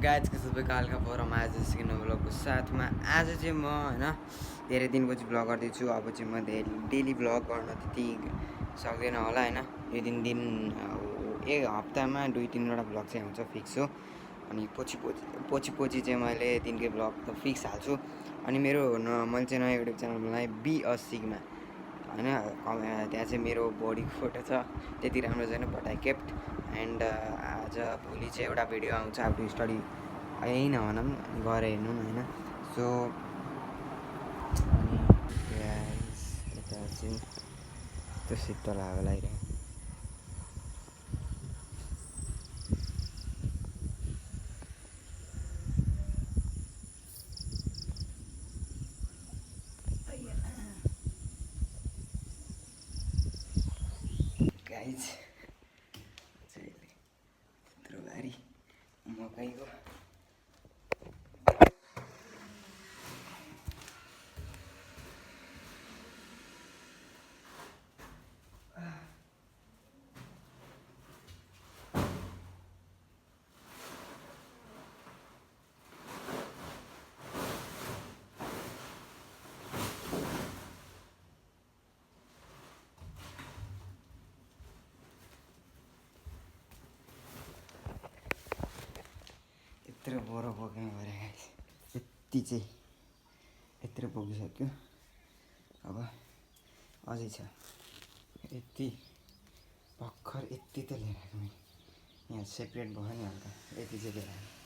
गाइजको सबैको हल्का फोरम आज सिक्नु ब्लगको साथमा आज चाहिँ म होइन धेरै दिनपछि ब्लग गर्दैछु। अब चाहिँ म डेली ब्लग गर्न त्यति सक्दैन होला होइन। यो दिन एक हप्तामा 2-3वटा ब्लग चाहिँ हुन्छ फिक्स हो। अनि पछि चाहिँ मैले दिनकै ब्लग त फिक्स हाल्छु। अनि मेरो मैले चाहिँ नयाँ युट्युब च्यानल बनाएँ बी अ सिग्मा होइन। त्यहाँ चाहिँ मेरो बडीको फोटो छ, त्यति राम्रो छैन बट आई केप्ट। एन्ड आज भोलि चाहिँ एउटा भिडियो आउँछ आफ्टर स्टडी होइन भनौँ गएर हेर्नु होइन। सो अनि यता चाहिँ त्यो शीतल हावा लगाइरहेको गाइज चाहिँ त्यत्रो भारी मकैको यत्रो बोरो बोक्नु पऱ्यो गाइस। यति चाहिँ यत्रो बोकिसक्यो, अब अझै छ यति भर्खर यति त लिएर आएको मैले। यहाँ सेपरेट भयो नि हल्का, यति चाहिँ लिएर आएको।